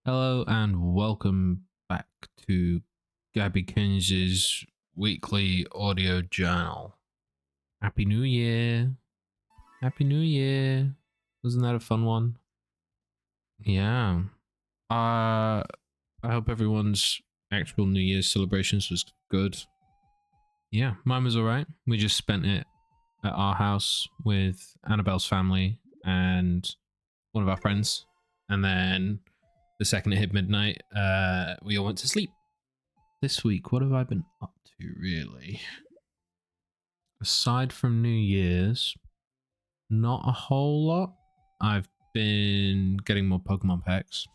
Hello and welcome back to Gabby Kins's weekly audio journal. Happy New Year! Happy New Year! Wasn't that a fun one? Yeah. I hope everyone's actual New Year's celebrations was good. Yeah, mine was alright. We just spent it at our house with Annabelle's family and one of our friends, and then the second it hit midnight, we all went to sleep. This week, what have I been up to, really? Aside from New Year's, not a whole lot. I've been getting more Pokemon packs.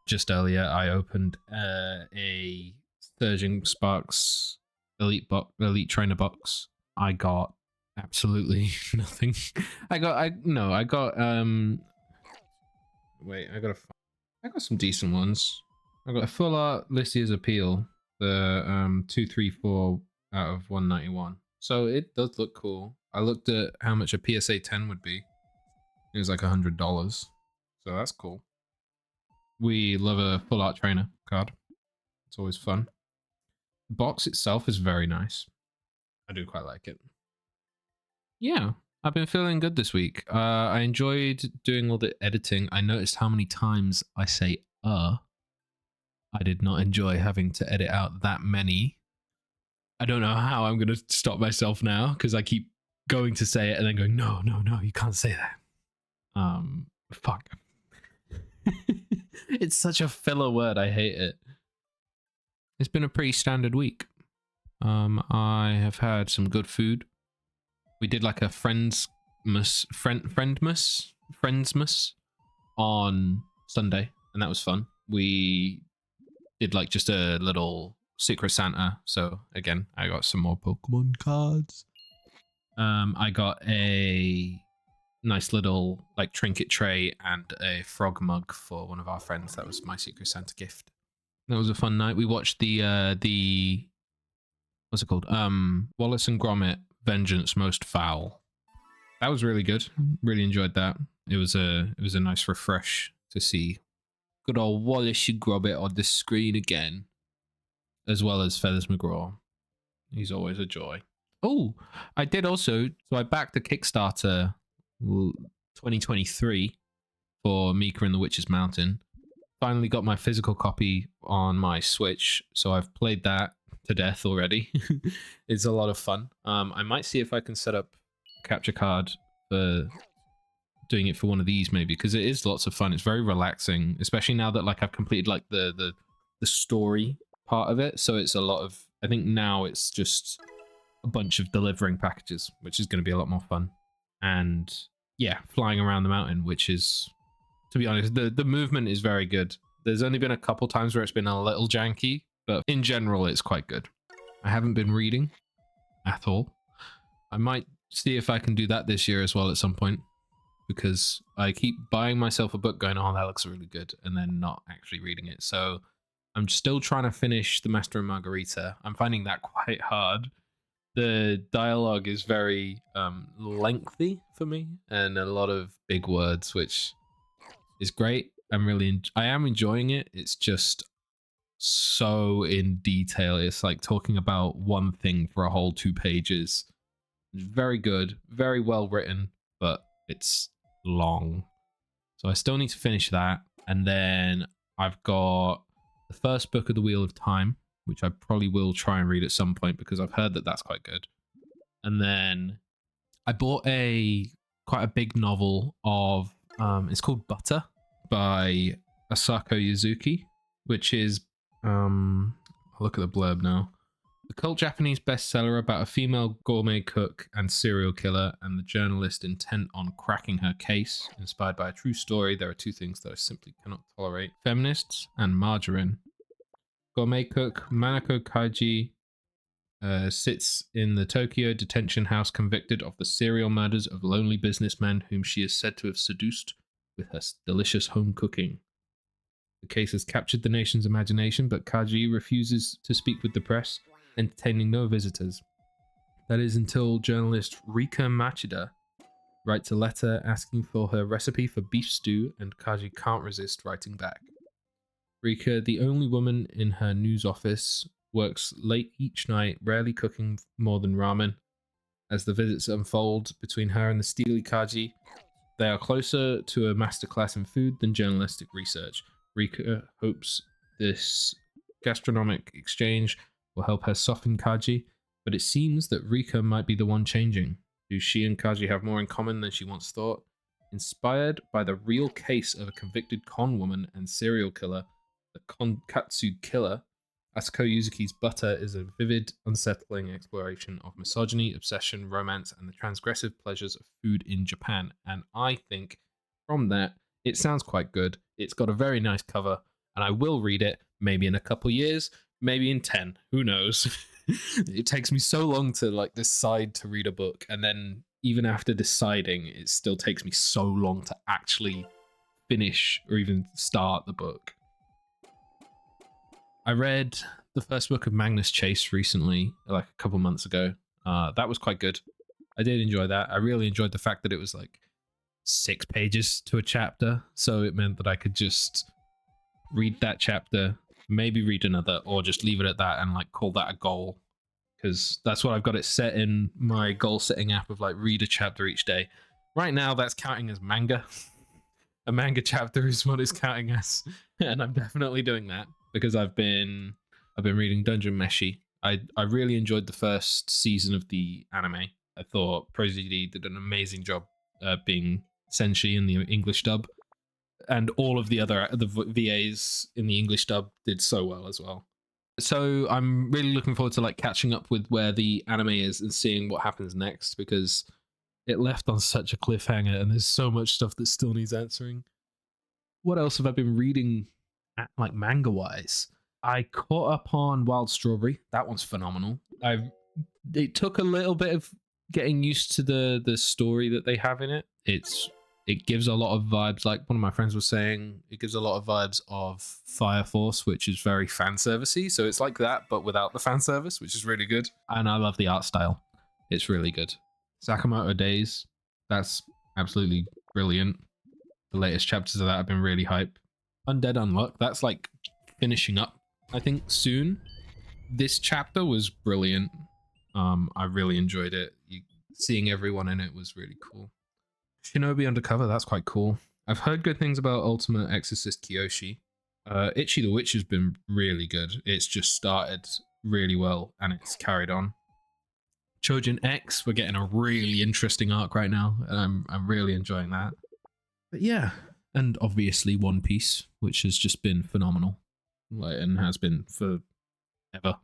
Just earlier, I opened a Surging Sparks Elite Trainer box. I got absolutely nothing. I got wait, I got some decent ones. I got a full art Lycia's Appeal, the 234 out of 191. So it does look cool. I looked at how much a PSA 10 would be. It was like $100. So that's cool. We love a full art trainer card. It's always fun. The box itself is very nice. I do quite like it. Yeah, I've been feeling good this week. I enjoyed doing all the editing. I noticed how many times I say I did not enjoy having to edit out that many. I don't know how I'm going to stop myself now because I keep going to say it and then going, no, you can't say that. Fuck. It's such a filler word. I hate it. It's been a pretty standard week. I have had some good food. We did like a friendsmas on Sunday, and that was fun. We did like just a little Secret Santa. So again, I got some more Pokemon cards. I got a nice little like trinket tray and a frog mug for one of our friends. That was my Secret Santa gift. That was a fun night. We watched the what's it called? Wallace and Gromit Vengeance Most Foul. That was really good. Really enjoyed that. It was a nice refresh to see good old Wallace and Gromit on the screen again, as well as Feathers McGraw. He's always a joy. Oh, I did also. So I backed a Kickstarter 2023 for Mika and the Witch's Mountain. Finally got my physical copy on my Switch, so I've played that to death already. It's a lot of fun. I might see if I can set up a capture card for doing it for one of these, maybe, because it is lots of fun. It's very relaxing, especially now that like I've completed like the story part of it. So it's a lot of, I think now it's just a bunch of delivering packages, which is going to be a lot more fun. And yeah, flying around the mountain, which is, to be honest, the movement is very good. There's only been a couple times where it's been a little janky, but in general, it's quite good. I haven't been reading at all. I might see if I can do that this year as well at some point, because I keep buying myself a book going, oh, that looks really good, and then not actually reading it. So I'm still trying to finish The Master and Margarita. I'm finding that quite hard. The dialogue is very lengthy for me and a lot of big words, which is great. I am enjoying it. It's just so in detail. It's like talking about one thing for a whole 2 pages. It's very good, very well written, but it's long. So I still need to finish that. And then I've got the first book of The Wheel of Time, which I probably will try and read at some point because I've heard that that's quite good. And then I bought quite a big novel of it's called Butter by Asako Yuzuki, which is I'll look at the blurb now. The cult Japanese bestseller about a female gourmet cook and serial killer and the journalist intent on cracking her case. Inspired by a true story, there are 2 things that I simply cannot tolerate: feminists and margarine. Gourmet cook Manako Kaiji sits in the Tokyo detention house convicted of the serial murders of lonely businessmen whom she is said to have seduced with her delicious home cooking. The case has captured the nation's imagination, but Kaji refuses to speak with the press, entertaining no visitors. That is until journalist Rika Machida writes a letter asking for her recipe for beef stew, and Kaji can't resist writing back. Rika, the only woman in her news office, works late each night, rarely cooking more than ramen. As the visits unfold between her and the steely Kaji, they are closer to a masterclass in food than journalistic research. Rika hopes this gastronomic exchange will help her soften Kaji, but it seems that Rika might be the one changing. Do she and Kaji have more in common than she once thought? Inspired by the real case of a convicted con woman and serial killer, the Konkatsu Killer, Asuko Yuzuki's Butter is a vivid, unsettling exploration of misogyny, obsession, romance, and the transgressive pleasures of food in Japan. And I think from that, it sounds quite good. It's got a very nice cover, and I will read it maybe in a couple years, maybe in 10. Who knows? It takes me so long to like decide to read a book, and then even after deciding, it still takes me so long to actually finish or even start the book. I read the first book of Magnus Chase recently, like a couple months ago. That was quite good. I did enjoy that. I really enjoyed the fact that it was like 6 pages to a chapter, so it meant that I could just read that chapter, maybe read another, or just leave it at that and like call that a goal, because that's what I've got it set in my goal setting app of like read a chapter each day. Right now that's counting as manga. A manga chapter is what it's counting as, and I'm definitely doing that because I've been reading Dungeon Meshi. I really enjoyed the first season of the anime. I thought ProZD did an amazing job being Senshi in the English dub, and all of the VAs in the English dub did so well as well. So I'm really looking forward to like catching up with where the anime is and seeing what happens next, because it left on such a cliffhanger and there's so much stuff that still needs answering. What else have I been reading, like manga wise? I caught up on Wild Strawberry. That one's phenomenal. It took a little bit of getting used to the story that they have in it. It gives a lot of vibes, like one of my friends was saying, it gives a lot of vibes of Fire Force, which is very fan servicey. So it's like that, but without the fan service, which is really good. And I love the art style. It's really good. Sakamoto Days, that's absolutely brilliant. The latest chapters of that have been really hype. Undead Unluck, that's like finishing up, I think, soon. This chapter was brilliant. I really enjoyed it. Seeing everyone in it was really cool. Shinobi Undercover, that's quite cool. I've heard good things about Ultimate Exorcist Kyoshi. Itchy the Witch has been really good. It's just started really well and it's carried on. Chojin X, we're getting a really interesting arc right now, and I'm really enjoying that. But yeah, and obviously One Piece, which has just been phenomenal, like, and has been forever.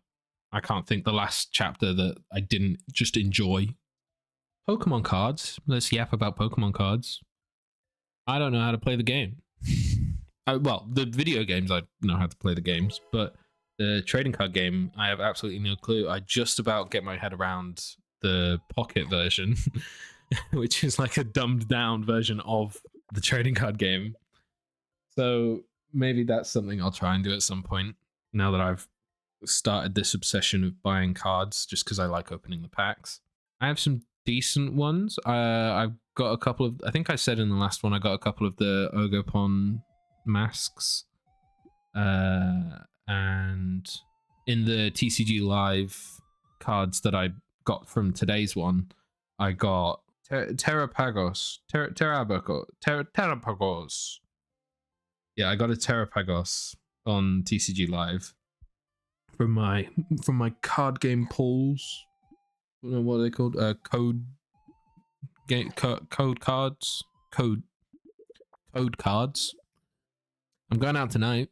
I can't think the last chapter that I didn't just enjoy. Pokemon cards. Let's yap about Pokemon cards. I don't know how to play the game. Well, the video games, I know how to play the games, but the trading card game, I have absolutely no clue. I just about get my head around the pocket version, which is like a dumbed down version of the trading card game. So maybe that's something I'll try and do at some point, now that I've started this obsession of buying cards just because I like opening the packs. I have some decent ones. I've got a couple of, I think I said in the last one, I got a couple of the Ogopon masks. And in the TCG Live cards that I got from today's one, I got Terrapagos. Terrapagos. Yeah, I got a Terrapagos on TCG Live from my card game polls. I don't know what are they called? Code cards. Code cards. I'm going out tonight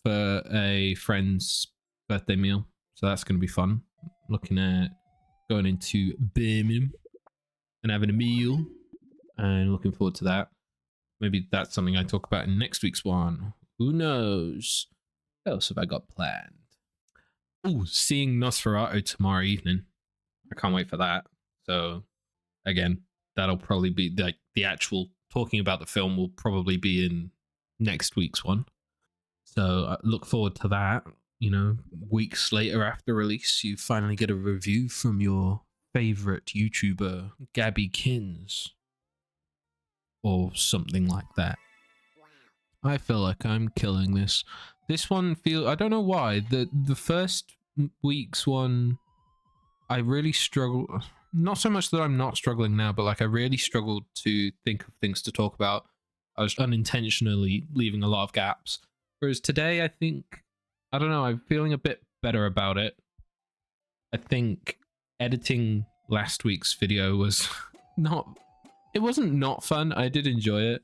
for a friend's birthday meal, so that's going to be fun. Looking at going into Birmingham and having a meal, and looking forward to that. Maybe that's something I talk about in next week's one. Who knows? What else have I got planned? Oh, seeing Nosferatu tomorrow evening. I can't wait for that. So again, that'll probably be like the actual talking about the film will probably be in next week's one. So I look forward to that. You know, weeks later after release, you finally get a review from your favorite YouTuber, Gabby Kins. or something like that. I feel like I'm killing this. This one I don't know why. The first week's one, I really struggle. Not so much that I'm not struggling now, but like I really struggled to think of things to talk about. I was unintentionally leaving a lot of gaps. Whereas today, I think, I don't know, I'm feeling a bit better about it. I think editing last week's video was it wasn't not fun. I did enjoy it,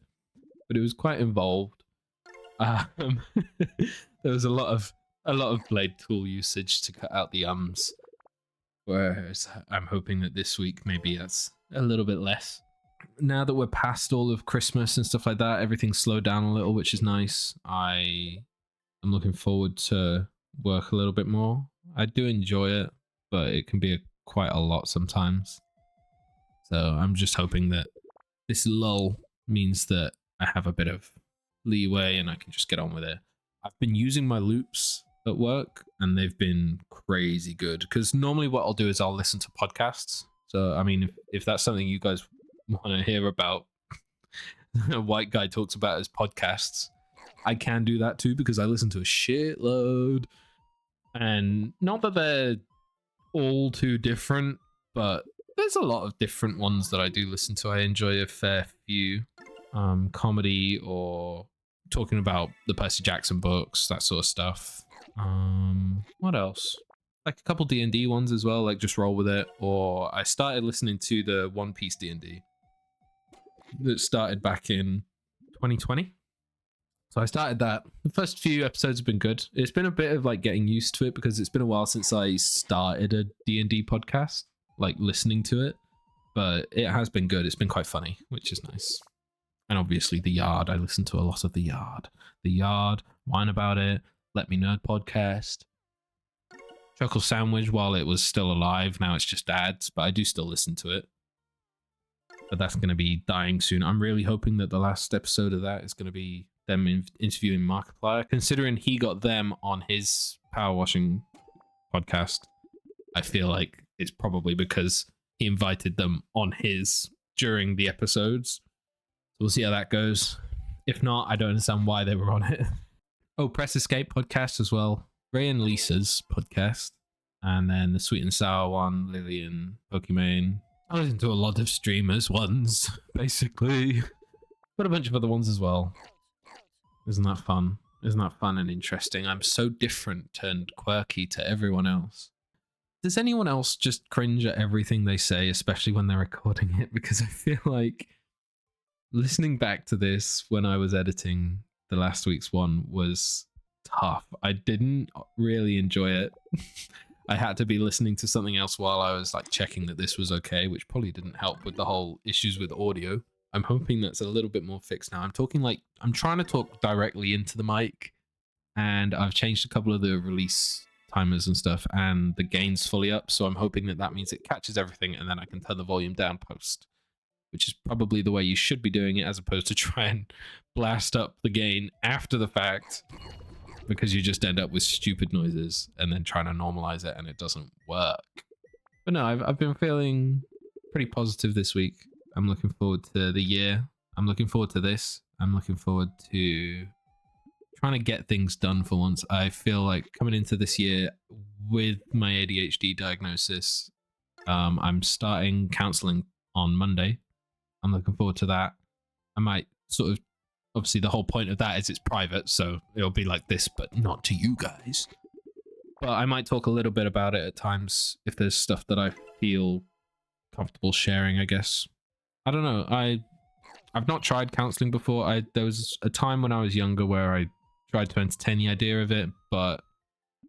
but it was quite involved. There was a lot of blade tool usage to cut out the ums. Whereas I'm hoping that this week maybe that's a little bit less. Now that we're past all of Christmas and stuff like that, everything's slowed down a little, which is nice. I'm looking forward to work a little bit more. I do enjoy it, but it can be quite a lot sometimes. So I'm just hoping that this lull means that I have a bit of leeway and I can just get on with it. I've been using my loops at work and they've been crazy good, because normally what I'll do is I'll listen to podcasts. So I mean, if that's something you guys want to hear about, a white guy talks about his podcasts, I can do that too, because I listen to a shitload. And not that they're all too different, but there's a lot of different ones that I do listen to. I enjoy a fair few. Comedy or talking about the Percy Jackson books, that sort of stuff. What else? Like a couple D&D ones as well, like just roll with it. Or I started listening to the One Piece D&D that started back in 2020. So I started that. The first few episodes have been good. It's been a bit of like getting used to it, because it's been a while since I started a D&D podcast, like listening to it. But it has been good. It's been quite funny, which is nice. And obviously The Yard. I listen to a lot of The Yard. The Yard, Whine About It, Let Me Nerd podcast. Chuckle Sandwich while it was still alive. Now it's just ads, but I do still listen to it. But that's going to be dying soon. I'm really hoping that the last episode of that is going to be them interviewing Markiplier, considering he got them on his power washing podcast. I feel like it's probably because he invited them on his during the episodes. So we'll see how that goes. If not, I don't understand why they were on it. Oh, Press Escape podcast as well. Ray and Lisa's podcast. And then the Sweet and Sour one, Lily and Pokimane. I listen to a lot of streamers ones, basically. But a bunch of other ones as well. Isn't that fun? Isn't that fun and interesting? I'm so different and quirky to everyone else. Does anyone else just cringe at everything they say, especially when they're recording it? Because I feel like listening back to this when I was editing the last week's one was tough. I didn't really enjoy it. I had to be listening to something else while I was like checking that this was okay, which probably didn't help with the whole issues with audio. I'm hoping that's a little bit more fixed now. I'm trying to talk directly into the mic, and I've changed a couple of the release timers and stuff, and the gain's fully up, so I'm hoping that means it catches everything, and then I can turn the volume down post, which is probably the way you should be doing it, as opposed to try and blast up the gain after the fact, because you just end up with stupid noises and then trying to normalize it and it doesn't work. But no, I've been feeling pretty positive this week. I'm looking forward to the year. I'm looking forward to this. I'm looking forward to trying to get things done for once. I feel like coming into this year with my ADHD diagnosis, I'm starting counseling on Monday. I'm looking forward to that. I might sort of, obviously the whole point of that is it's private, so it'll be like this, but not to you guys. But I might talk a little bit about it at times if there's stuff that I feel comfortable sharing, I guess. I don't know. I've not tried counseling before. There was a time when I was younger where I tried to entertain the idea of it, but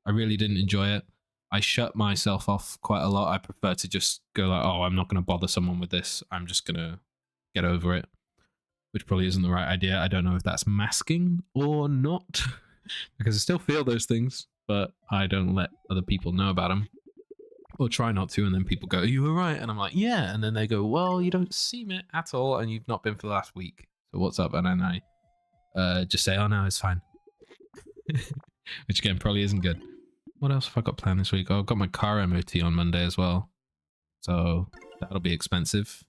I really didn't enjoy it. I shut myself off quite a lot. I prefer to just go like, oh, I'm not going to bother someone with this. I'm just going to get over it, which probably isn't the right idea. I don't know if that's masking or not, because I still feel those things, but I don't let other people know about them. Or try not to, and then people go, you were right, and I'm like, yeah, and then they go, well, you don't seem it at all, and you've not been for the last week, so what's up? And then I just say, oh no, it's fine. Which again probably isn't good. What else have I got planned this week? Oh, I've got my car MOT on Monday as well, so that'll be expensive.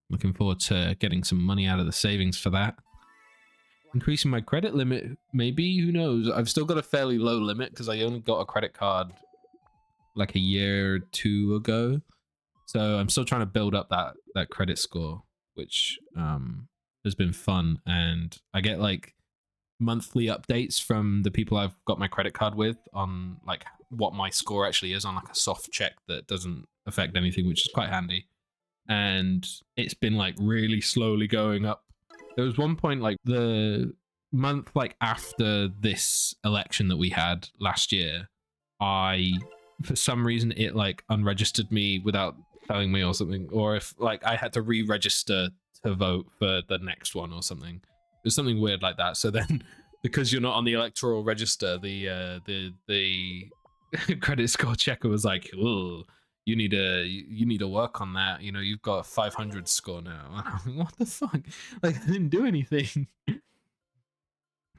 Looking forward to getting some money out of the savings for that. Increasing my credit limit, maybe, who knows? I've still got a fairly low limit because I only got a credit card like a year or two ago. So I'm still trying to build up that credit score, which has been fun. And I get like monthly updates from the people I've got my credit card with on like what my score actually is on like a soft check that doesn't affect anything, which is quite handy. And it's been like really slowly going up. There was one point like the month like after this election that we had last year, for some reason it like unregistered me without telling me or something, or if like I had to re-register to vote for the next one or something. It was something weird like that. So then because you're not on the electoral register, the credit score checker was like, "Oh, you need to work on that. You know, you've got a 500 score now." And I'm like, what the fuck? Like, I didn't do anything.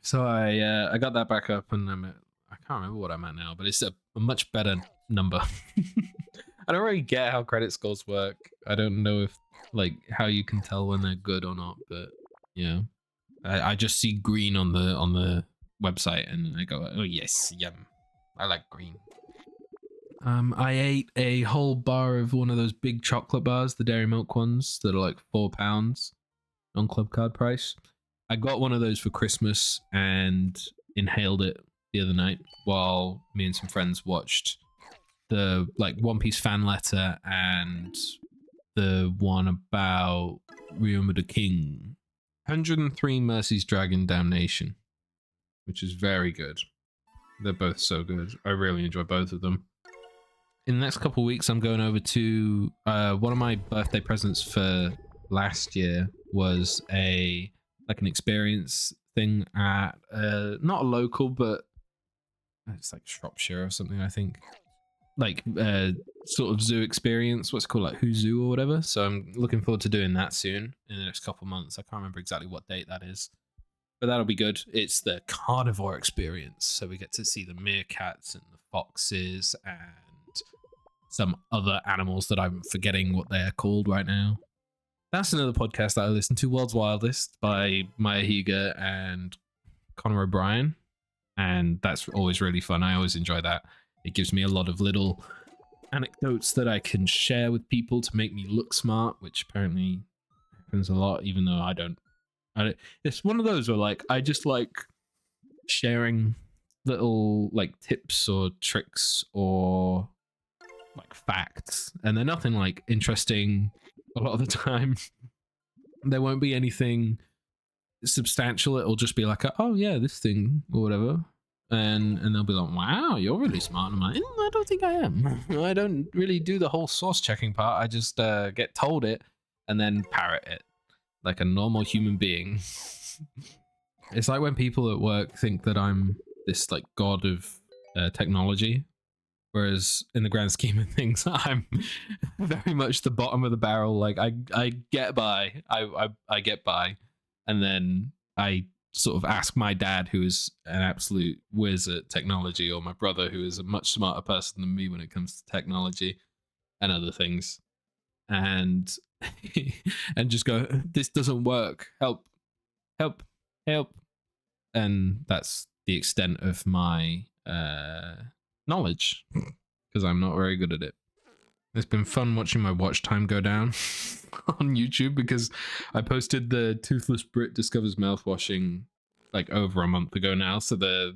So I got that back up, and I can't remember what I'm at now, but it's a much better number. I don't really get how credit scores work. I don't know if like how you can tell when they're good or not, but yeah, I just see green on the website, and I go, oh yes, yum, I like green. I ate a whole bar of one of those big chocolate bars, the dairy milk ones that are like £4 on club card price. I got one of those for Christmas and inhaled it the other night while me and some friends watched the like One Piece fan letter and the one about Ryoma the King. 103 Mercy's Dragon Damnation, which is very good. They're both so good. I really enjoy both of them. In the next couple of weeks, I'm going over to one of my birthday presents for last year was an experience thing at not a local, but it's like Shropshire or something, I think. Like sort of zoo experience, what's it called, like Who Zoo or whatever. So I'm looking forward to doing that soon in the next couple of months. I can't remember exactly what date that is, but that'll be good. It's the carnivore experience, so we get to see the meerkats and the foxes and some other animals that I'm forgetting what they're called right now. That's another podcast that I listen to, World's Wildest by Maya Higa and Connor O'Brien, and that's always really fun. I always enjoy that. It gives me a lot of little anecdotes that I can share with people to make me look smart, which apparently happens a lot, even though I don't. It's one of those where like I just like sharing little like tips or tricks or like facts, and they're nothing like interesting a lot of the time. There won't be anything substantial. It'll just be like, oh yeah, this thing or whatever. And they'll be like, wow, you're really smart. I'm like, I don't think I am. I don't really do the whole source checking part. I just get told it and then parrot it like a normal human being. It's like when people at work think that I'm this like god of technology, whereas in the grand scheme of things, I'm very much the bottom of the barrel. Like I get by. I get by, and then I sort of ask my dad, who is an absolute whiz at technology, or my brother, who is a much smarter person than me when it comes to technology and other things, and and just go, this doesn't work, help, help, help. And that's the extent of my knowledge, because I'm not very good at it. It's been fun watching my watch time go down on YouTube, because I posted the Toothless Brit Discovers Mouthwashing like over a month ago now. So the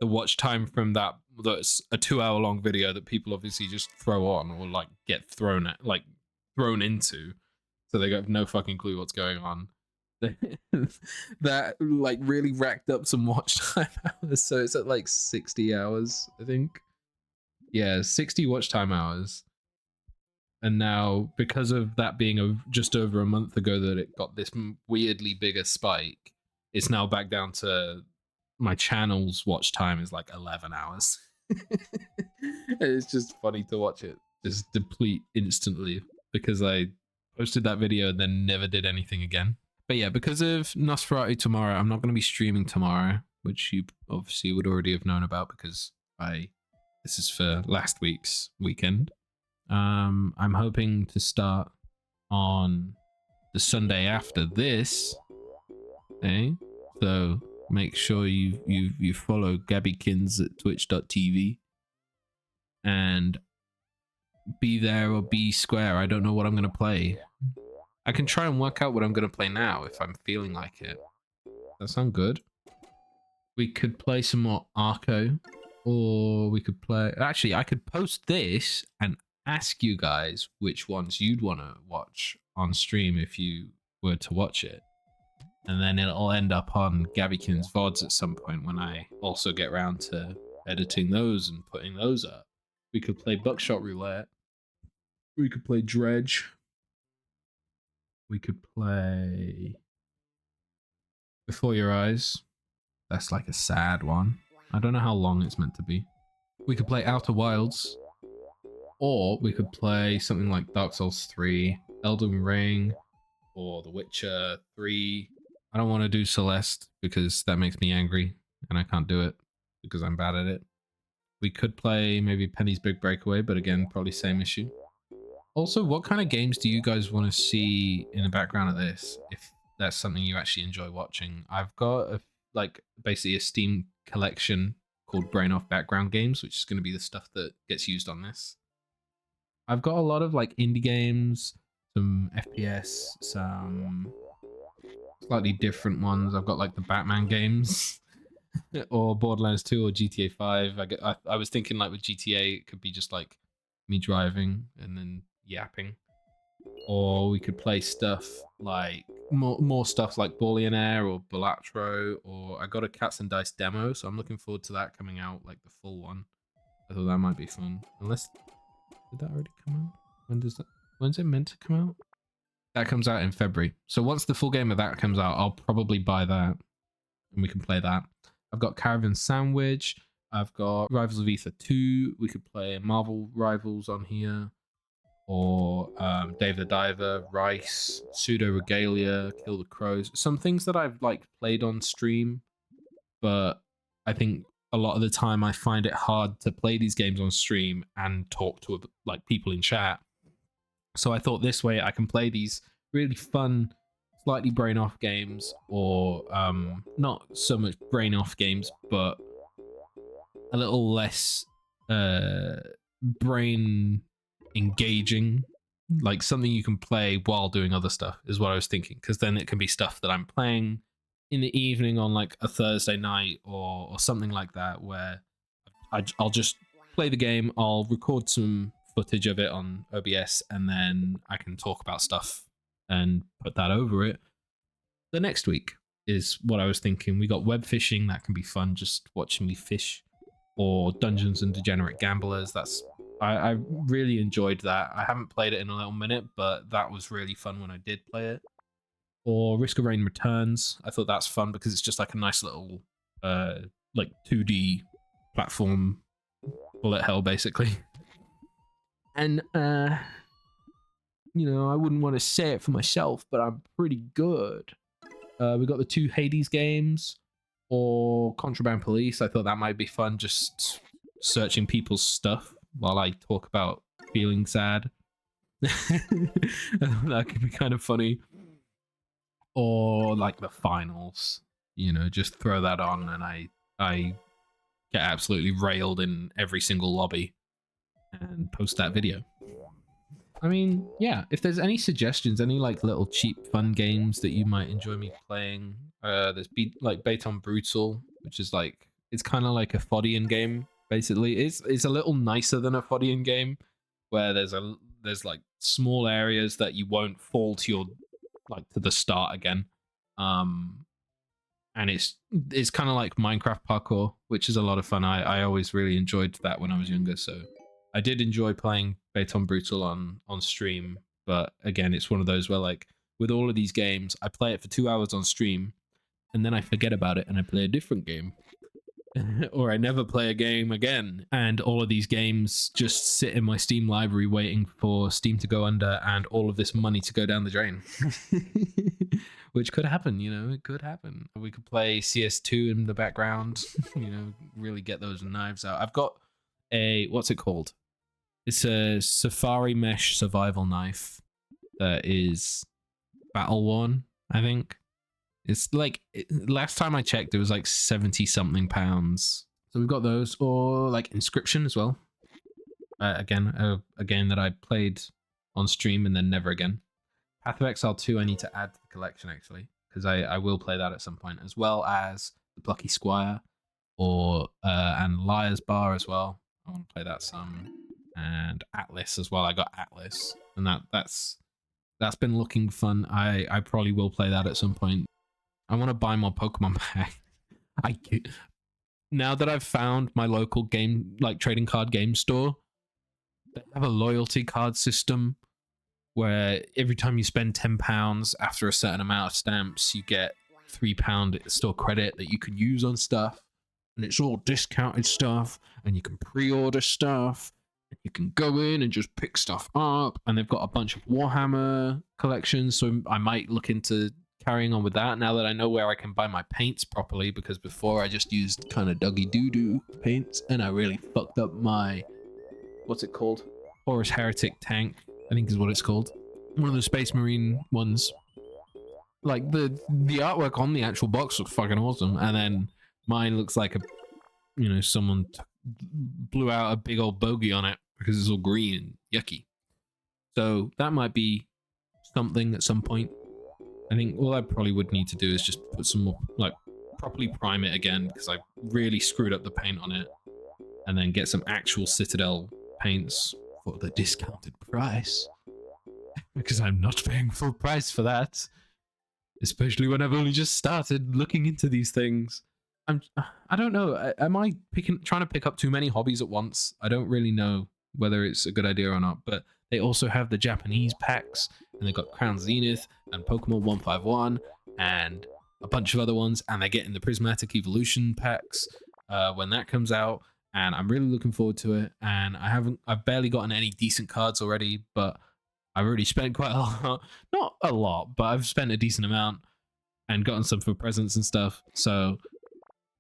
watch time from that's a 2-hour long video that people obviously just throw on or like get thrown into. So they got no fucking clue what's going on. That like really racked up some watch time hours. So it's at like 60 hours, I think. Yeah, 60 watch time hours. And now, because of that being just over a month ago that it got this weirdly bigger spike, it's now back down to my channel's watch time is like 11 hours. It's just funny to watch it just deplete instantly, because I posted that video and then never did anything again. But yeah, because of Nosferatu tomorrow, I'm not going to be streaming tomorrow, which you obviously would already have known about, because this is for last week's weekend. I'm hoping to start on the Sunday after this. Eh? So make sure you follow Gabbykins at twitch.tv and be there or be square. I don't know what I'm gonna play. I can try and work out what I'm gonna play now if I'm feeling like it. That sound good? We could play some more Arco, or we could play... Actually, I could post this and ask you guys which ones you'd want to watch on stream if you were to watch it. And then it'll end up on Gabbykins VODs at some point when I also get around to editing those and putting those up. We could play Buckshot Roulette. We could play Dredge. We could play Before Your Eyes. That's like a sad one. I don't know how long it's meant to be. We could play Outer Wilds. Or we could play something like Dark Souls 3, Elden Ring, or The Witcher 3. I don't want to do Celeste because that makes me angry and I can't do it because I'm bad at it. We could play maybe Penny's Big Breakaway, but again, probably same issue. Also, what kind of games do you guys want to see in the background of this? If that's something you actually enjoy watching. I've got basically a Steam collection called Brain Off Background Games, which is going to be the stuff that gets used on this. I've got a lot of like indie games, some FPS, some slightly different ones. I've got like the Batman games or Borderlands 2 or GTA 5. I was thinking like with GTA, it could be just like me driving and then yapping. Or we could play stuff like more stuff like Billionaire or Balatro, or I got a Cats and Dice demo, so I'm looking forward to that coming out, like the full one. I thought that might be fun. Unless, did that already come out? When's it meant to come out? That comes out in February. So once the full game of that comes out, I'll probably buy that and we can play that. I've got Caravan Sandwich. I've got Rivals of Ether 2. We could play Marvel Rivals on here. Or Dave the Diver, Rice, Pseudo Regalia, Kill the Crows. Some things that I've like played on stream, but I think a lot of the time I find it hard to play these games on stream and talk to like people in chat. So I thought this way I can play these really fun, slightly brain off games, or not so much brain off games, but a little less brain engaging, like something you can play while doing other stuff is what I was thinking, because then it can be stuff that I'm playing in the evening on like a Thursday night or something like that, where I'll just play the game, I'll record some footage of it on OBS, and then I can talk about stuff and put that over it the next week is what I was thinking. We got web fishing, that can be fun, just watching me fish, or Dungeons and Degenerate Gamblers. I really enjoyed that. I haven't played it in a little minute, but that was really fun when I did play it. Or Risk of Rain Returns. I thought that's fun because it's just like a nice little like 2D platform bullet hell basically. And you know, I wouldn't want to say it for myself, but I'm pretty good. We got the 2 Hades games, or Contraband Police. I thought that might be fun, just searching people's stuff while I talk about feeling sad. That could be kind of funny. Or like the finals, you know, just throw that on and I get absolutely railed in every single lobby and post that video. I mean, yeah, if there's any suggestions, any like little cheap fun games that you might enjoy me playing, there's like Baton Brutal, which is like, it's kind of like a Fodian game. Basically, it's a little nicer than a Fodian game, where there's like small areas that you won't fall to your to the start again, and it's kind of like Minecraft parkour, which is a lot of fun. I always really enjoyed that when I was younger, so I did enjoy playing Baton Brutal on stream. But again, it's one of those where like with all of these games, I play it for 2 hours on stream, and then I forget about it and I play a different game. Or I never play a game again, and all of these games just sit in my Steam library waiting for Steam to go under and all of this money to go down the drain. Which could happen, you know, it could happen. We could play CS2 in the background, you know, really get those knives out. I've got a, what's it called? It's a Safari Mesh survival knife that is Battle Worn, I think. It's like, last time I checked, it was like 70 something pounds. So we've got those, or like Inscription as well. A game that I played on stream and then never again. Path of Exile 2 I need to add to the collection, actually, because I will play that at some point, as well as the Plucky Squire, or and Liar's Bar as well. I want to play that some. And Atlas as well. I got Atlas, and that's been looking fun. I probably will play that at some point. I want to buy more Pokemon back. Now that I've found my local game, like trading card game store, they have a loyalty card system where every time you spend £10 after a certain amount of stamps, you get £3 store credit that you can use on stuff. And it's all discounted stuff, and you can pre-order stuff. You can go in and just pick stuff up, and they've got a bunch of Warhammer collections, so I might look into carrying on with that now that I know where I can buy my paints properly, because before I just used kind of Dougie Doo-Doo paints, and I really fucked up my, what's it called? Horus Heretic tank, I think is what it's called. One of the Space Marine ones. Like, the artwork on the actual box looks fucking awesome, and then mine looks like a, you know, someone blew out a big old bogey on it because it's all green and yucky. So that might be something at some point. I think all I probably would need to do is just put some more, like, properly prime it again, because I really screwed up the paint on it, and then get some actual Citadel paints for the discounted price, because I'm not paying full price for that, especially when I've only just started looking into these things. I don't know. Am I trying to pick up too many hobbies at once? I don't really know whether it's a good idea or not, but they also have the Japanese packs, and they've got Crown Zenith and Pokemon 151 and a bunch of other ones, and they're getting the Prismatic Evolution packs when that comes out, and I'm really looking forward to it. And I've barely gotten any decent cards already, but I've already spent quite a lot. Not a lot, but I've spent a decent amount and gotten some for presents and stuff, so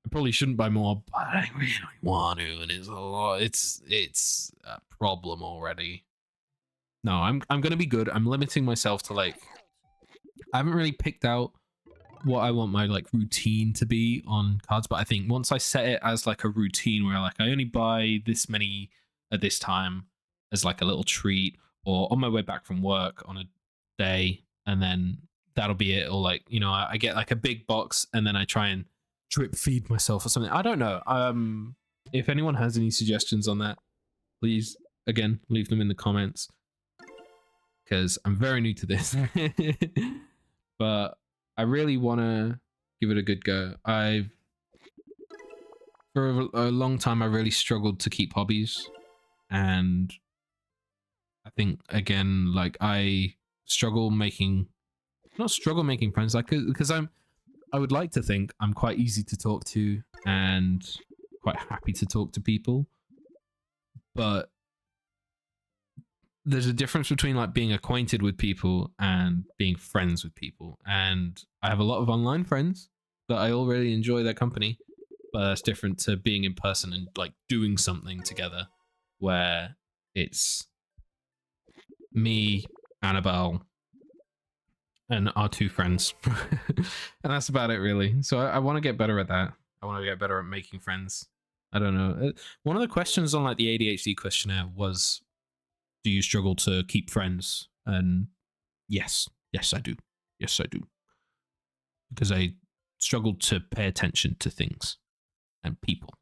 I probably shouldn't buy more, but I really want to, and it's a lot. It's a problem already. No, I'm gonna be good. I'm limiting myself to, like, I haven't really picked out what I want my, like, routine to be on cards, but I think once I set it as like a routine where, like, I only buy this many at this time as like a little treat, or on my way back from work on a day, and then that'll be it. Or, like, you know, I get like a big box, and then I try and drip feed myself or something. I don't know. If anyone has any suggestions on that, please, again, leave them in the comments, because I'm very new to this. But I really want to give it a good go. For a long time, I really struggled to keep hobbies, and I think, again, like, I not struggle making friends, like, because I would like to think I'm quite easy to talk to and quite happy to talk to people, but there's a difference between, like, being acquainted with people and being friends with people. And I have a lot of online friends that I all really enjoy their company, but that's different to being in person and, like, doing something together where it's me, Annabelle, and our two friends. And that's about it, really. So I want to get better at that. I want to get better at making friends. I don't know. One of the questions on, like, the ADHD questionnaire was, do you struggle to keep friends? And yes, I do. Yes, I do. Because I struggle to pay attention to things and people.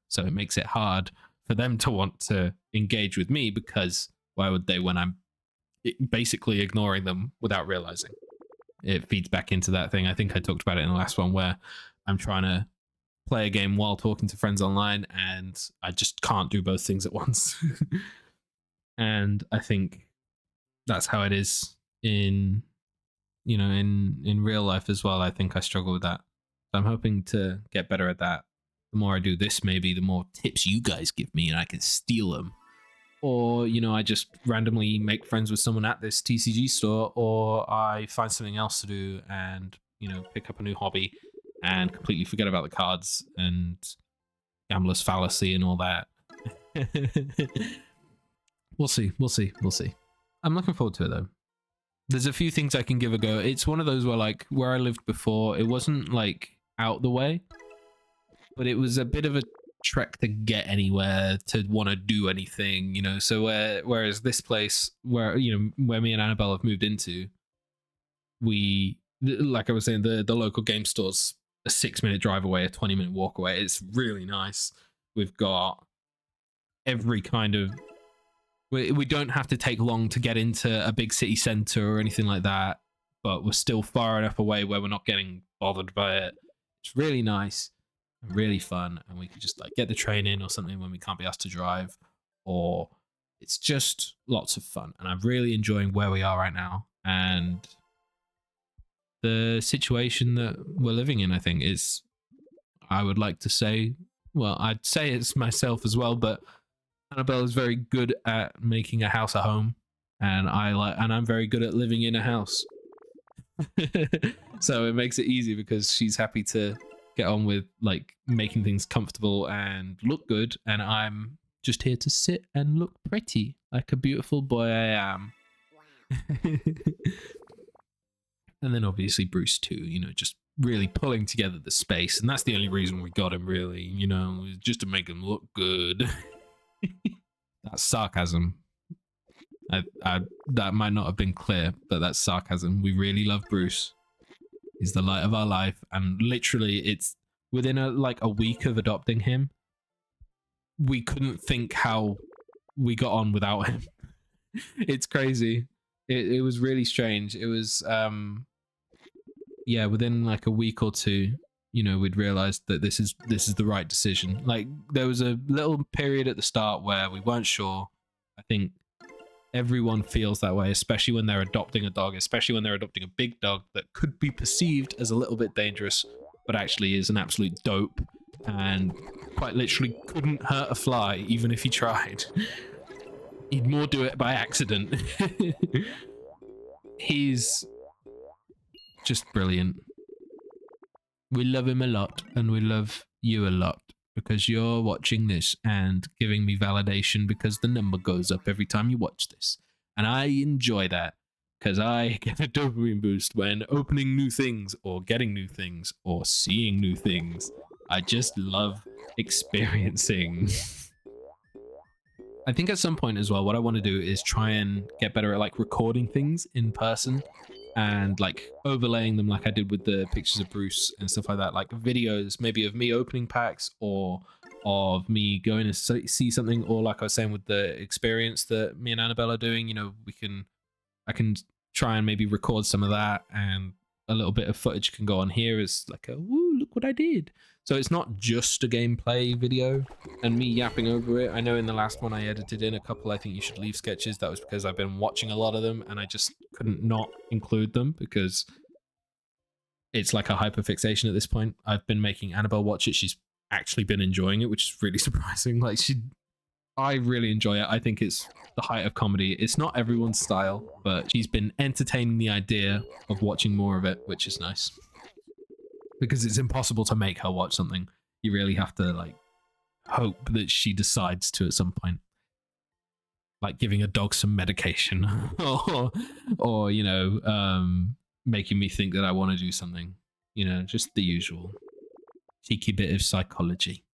So it makes it hard for them to want to engage with me, because why would they when I'm basically ignoring them without realizing? It feeds back into that thing. I think I talked about it in the last one, where I'm trying to play a game while talking to friends online, and I just can't do both things at once. And I think that's how it is in, you know, in real life as well. I think I struggle with that. So I'm hoping to get better at that. The more I do this, maybe the more tips you guys give me and I can steal them. Or, you know, I just randomly make friends with someone at this TCG store, or I find something else to do and, you know, pick up a new hobby and completely forget about the cards and gambler's fallacy and all that. We'll see. I'm looking forward to it, though. There's a few things I can give a go. It's one of those where, like, where I lived before, it wasn't like out the way, but it was a bit of a trek to get anywhere, to want to do anything, you know. So whereas this place where, you know, where me and Annabelle have moved into, we, like I was saying, the local game store's a 6-minute drive away, a 20-minute walk away. It's really nice. We've got every kind of, we don't have to take long to get into a big city center or anything like that, but we're still far enough away where we're not getting bothered by it. It's really nice and really fun, and we could just like get the train in or something when we can't be asked to drive, or it's just lots of fun. And I'm really enjoying where we are right now, and the situation that we're living in, I think, is, I would like to say, well, I'd say it's myself as well, but Annabelle is very good at making a house a home, and I'm very good at living in a house. So it makes it easy because she's happy to get on with like making things comfortable and look good, and I'm just here to sit and look pretty like a beautiful boy I am. And then obviously Bruce too, you know, just really pulling together the space, and that's the only reason we got him, really, you know, just to make him look good. That's sarcasm. That might not have been clear, but that's sarcasm. We really love Bruce. He's the light of our life, and literally, it's within a week of adopting him, we couldn't think how we got on without him. It's crazy. It was really strange. It was yeah, within like a week or two, you know, we'd realized that this is the right decision. Like, there was a little period at the start where we weren't sure. I think everyone feels that way, especially when they're adopting a dog, especially when they're adopting a big dog that could be perceived as a little bit dangerous, but actually is an absolute dope and quite literally couldn't hurt a fly even if he tried. He'd more do it by accident. He's just brilliant. We love him a lot, and we love you a lot, because you're watching this and giving me validation, because the number goes up every time you watch this. And I enjoy that, because I get a dopamine boost when opening new things, or getting new things, or seeing new things. I just love experiencing. I think at some point as well, what I want to do is try and get better at like recording things in person, and like overlaying them like I did with the pictures of Bruce and stuff like that, like videos maybe of me opening packs, or of me going to see something, or like I was saying with the experience that me and Annabelle are doing, you know, I can try and maybe record some of that, and a little bit of footage can go on here as like a woo, look what I did. So it's not just a gameplay video and me yapping over it. I know in the last one I edited in a couple I think you should leave sketches. That was because I've been watching a lot of them and I just couldn't not include them, because it's like a hyperfixation at this point. I've been making Annabelle watch it. She's actually been enjoying it, which is really surprising. Like, I really enjoy it. I think it's the height of comedy. It's not everyone's style, but she's been entertaining the idea of watching more of it, which is nice. Because it's impossible to make her watch something. You really have to like hope that she decides to at some point. Like giving a dog some medication or you know, making me think that I want to do something. You know, just the usual cheeky bit of psychology.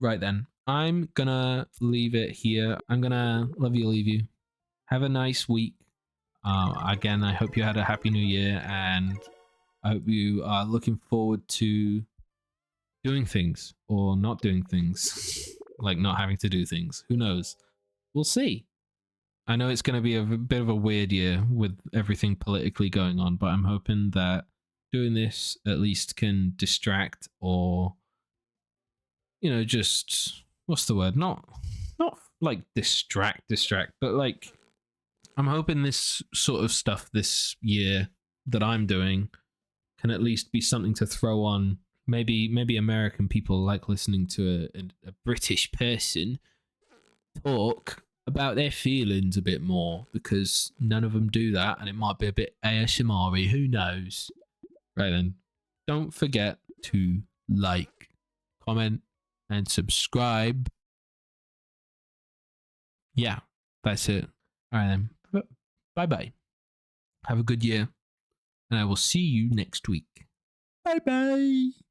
Right then, I'm gonna leave it here. I'm gonna love you, leave you. Have a nice week. Again, I hope you had a happy new year, and I hope you are looking forward to doing things or not doing things. Like not having to do things. Who knows? We'll see. I know it's going to be a bit of a weird year with everything politically going on, but I'm hoping that doing this at least can distract, or, you know, just, what's the word? Not like distract, but like, I'm hoping this sort of stuff this year that I'm doing can at least be something to throw on. Maybe American people like listening to a British person talk about their feelings a bit more, because none of them do that, and it might be a bit ASMR-y, who knows. Right then, don't forget to like, comment, and subscribe. Yeah, that's it. All right then, bye bye. Have a good year. And I will see you next week. Bye bye.